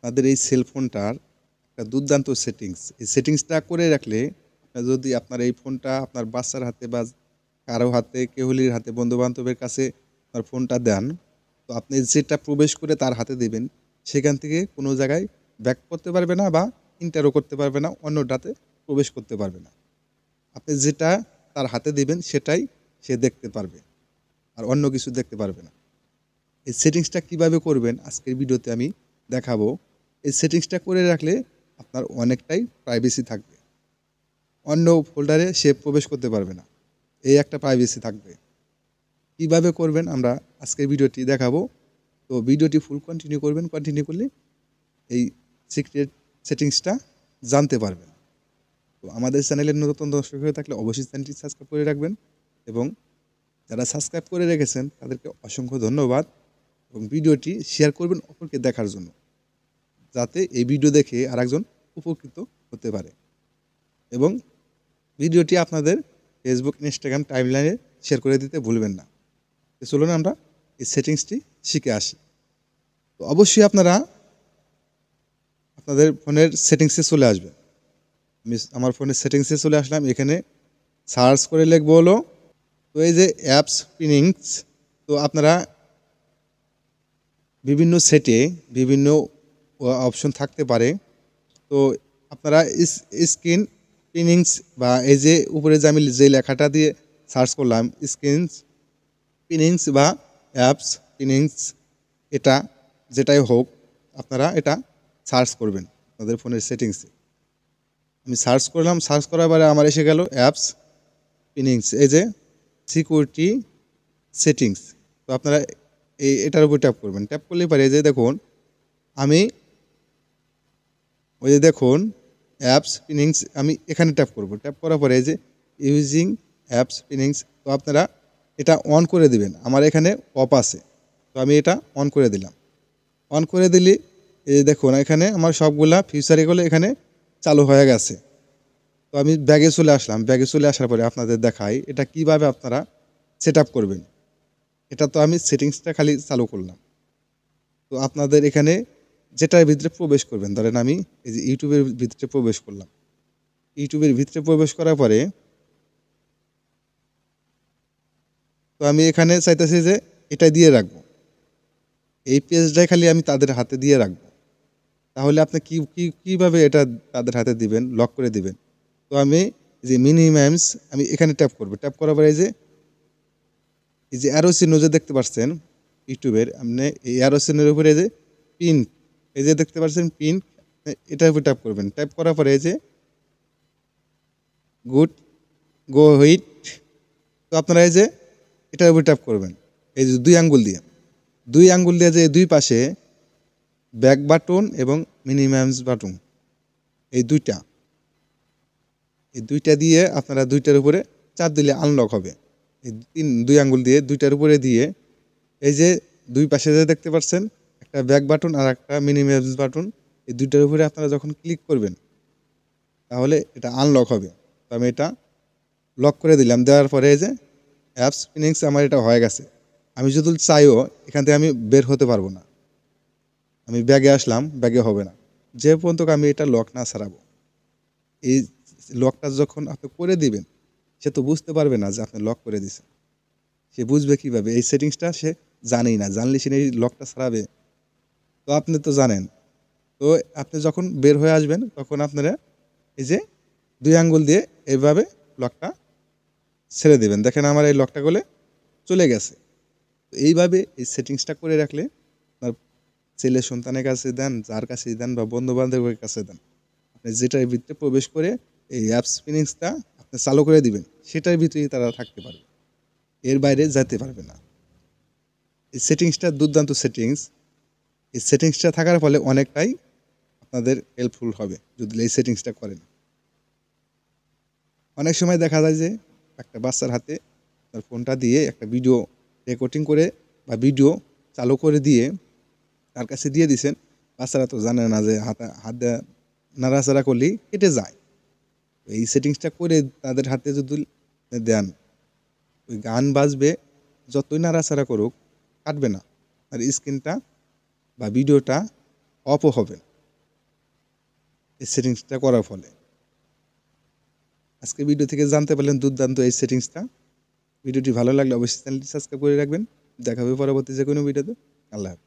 আপনাদের এই সেলফোনটার একটা দুর্দান্ত সেটিংস। এই সেটিংসটা করে রাখলে যদি আপনার এই ফোনটা আপনার বাচ্চার হাতে বা কারো হাতে, কেহুলির হাতে, বন্ধু-বান্ধবের কাছে আপনার ফোনটা দেন, তো আপনি যেটা প্রবেশ করে তার হাতে দিবেন, সেখান থেকে কোনো জায়গায় ব্যাক করতে পারবে না বা এন্টারও করতে পারবে না, অন্যটাতে প্রবেশ করতে পারবে না। আপনি যেটা তার হাতে দিবেন সেটাই সে দেখতে পারবে। আর অন্য কিছু দেখতে পারবে না। এই সেটিংসটা কিভাবে করবেন আজকের ভিডিওতে আমি দেখাবো। এই সেটিংসটা করে রাখলে আপনার অনেকটাই প্রাইভেসি থাকবে। অন্য ফোল্ডারে সে প্রবেশ করতে পারবে না। এই একটা প্রাইভেসি থাকবে। কিভাবে করবেন আমরা আজকের ভিডিওটি দেখাবো। তো ভিডিওটি ফুল কন্টিনিউ করবেন। কন্টিনিউ করলে এই সিক্রেট সেটিংসটা জানতে পারবেন। তো আমাদের চ্যানেলের নতুন দর্শক হয়ে থাকলে অবশ্যই চ্যানেলটি সাবস্ক্রাইব করে রাখবেন এবং যারা সাবস্ক্রাইব করে রেখেছেন তাদেরকে অসংখ্য ধন্যবাদ এবং ভিডিওটি শেয়ার করবেন অপরকে দেখার জন্য, যাতে এই ভিডিও দেখে আরেকজন উপকৃত হতে পারে এবং ভিডিওটি আপনাদের ফেসবুক, ইনস্টাগ্রাম টাইমলাইনে শেয়ার করে দিতে ভুলবেন না। তো চলুন আমরা এই সেটিংসটি শিখে আসি। তো অবশ্যই আপনারা আপনাদের ফোনের সেটিংসে চলে আসবেন। আমি আমার ফোনের সেটিংসে চলে আসলাম। এখানে সার্চ করে লিখবো হলো, তো এই যে অ্যাপস পিনিংস, তো আপনারা বিভিন্ন সেটে বিভিন্ন অপশন থাকতে পারে। তো আপনারা স্ক্রিন পিনিংস বা এই যে উপরে যে আমি যে লেখাটা দিয়ে সার্চ করলাম স্ক্রিন পিনিংস বা অ্যাপস পিনিংস, এটা যেটাই হোক আপনারা এটা সার্চ করবেন আপনাদের ফোনের সেটিংসে। আমি সার্চ করলাম, সার্চ করার পরে আমার এসে গেল অ্যাপস পিনিংস, এই যে সিকিউরিটি সেটিংস। তো আপনারা এটার উপর ট্যাপ করবেন। ট্যাপ করলে পারে যে দেখুন আমি ওই যে দেখুন অ্যাপস পিনিংস, আমি এখানে ট্যাপ করব। ট্যাপ করার পরে যে ইউজিং অ্যাপস পিনিংস, তো আপনারা এটা অন করে দিবেন। আমার এখানে অফ আছে, তো আমি এটা অন করে দিলাম। অন করে দিলে এই দেখুন এখানে আমার সবগুলা ফিচার এগুলো এখানে চালু হয়ে গেছে। তো আমি ব্যাগে চলে আসলাম। ব্যাগে চলে আসার পরে আপনাদের দেখাই এটা কিভাবে আপনারা সেট আপ করবেন। এটা তো আমি সেটিংসটা খালি চালু করলাম। তো আপনাদের এখানে যেটার ভিতরে প্রবেশ করবেন, ধরেন আমি এই যে ইউটিউবের ভিতরে প্রবেশ করলাম। ইউটিউবের ভিতরে প্রবেশ করার পরে তো আমি এখানে চাইতেছি যে এটা দিয়ে রাখবো, এই পেজটাই খালি আমি তাদের হাতে দিয়ে রাখবো। তাহলে আপনি কীভাবে এটা তাদের হাতে দিবেন, লক করে দিবেন। তো আমি যে মিনিমামস আমি এখানে ট্যাপ করবো। ট্যাপ করার পরে এই যে অ্যারো চিহ্ন যে দেখতে পাচ্ছেন ইউটিউবের, আপনি এই অ্যারো চিহ্নের উপরে যে পিন, এই যে দেখতে পাচ্ছেন পিন, এটার উপর ট্যাপ করবেন। ট্যাপ করার পরে এই যে গুড গো হুইট, তো আপনারা এই যে এটার উপর ট্যাপ করবেন। এই যে দুই আঙ্গুল দিয়ে যে দুই পাশে ব্যাক বাটন এবং মিনিমামস বাটন, এই দুইটা দিয়ে আপনারা দুইটার উপরে চাপ দিলে আনলক হবে। এই দুই আঙ্গুল দিয়ে দুইটার উপরে দিয়ে এই যে দুই পাশে যে দেখতে পাচ্ছেন একটা ব্যাক বাটন আর একটা মিনিমামস বাটন, এই দুইটার উপরে আপনারা যখন ক্লিক করবেন তাহলে এটা আনলক হবে। তো আমি এটা লক করে দিলাম। দেওয়ার পরে এই যে অ্যাপস পিনিংস আমার এটা হয়ে গেছে। আমি যদি চাইও এখান থেকে আমি বের হতে পারবো না। আমি ব্যাগে আসলাম, ব্যাগে হবে না যে পর্যন্ত আমি এটা লক না ছাড়াবো। এই লকটা যখন আপনি করে দিবেন সে তো বুঝতে পারবে না যে আপনি লক করে দিছেন। সে বুঝবে কীভাবে? এই সেটিংসটা সে জানেই না। জানলে সে এই লকটা ছাড়াবে? তো আপনি তো জানেন। তো আপনি যখন বের হয়ে আসবেন তখন আপনারা এই যে দুই আঙ্গুল দিয়ে এইভাবে লকটা ছেড়ে দেবেন। দেখেন আমার এই লকটা গলে চলে গেছে। তো এইভাবে এই সেটিংসটা করে রাখলে আপনার ছেলে সন্তানের কাছে দেন, যার কাছেই দেন বা বন্ধু-বান্ধবের কাছে দেন, আপনি যেটার ভিতরে প্রবেশ করে এই অ্যাপস পিনিংসটা আপনি চালু করে দিবেন, সেটার ভিতরেই তারা থাকতে পারবে। এর বাইরে যেতে পারবে না। এই সেটিংসটা দুর্দান্ত সেটিংস। এই সেটিংসটা থাকার ফলে অনেকটাই আপনাদের হেল্পফুল হবে যদি এই সেটিংসটা করেন। অনেক সময় দেখা যায় যে একটা বাচ্চার হাতে তার ফোনটা দিয়ে একটা ভিডিও রেকর্ডিং করে বা ভিডিও চালু করে দিয়ে তার কাছে দিয়ে দিছেন। বাচ্চারা তো জানে না যে হাত দিয়ে নাড়াচাড়া করলেই কেটে যায়। এই সেটিংসটা করে তাদের হাতে যদি দেন, ওই গান বাজবে, যতই নাড়াচাড়া করুক কাটবে না, আর স্ক্রিনটা বা ভিডিওটা অফও হবে না। এই সেটিংসটা করার ফলে। আজকে ভিডিও থেকে জানতে পারলেন দুর্দান্ত এই সেটিংসটা। ভিডিওটি ভালো লাগলে অবশ্যই চ্যানেলটি সাবস্ক্রাইব করে রাখবেন। দেখা হবে পরবর্তী যে কোনো ভিডিওতে। আল্লাহ হাফেজ।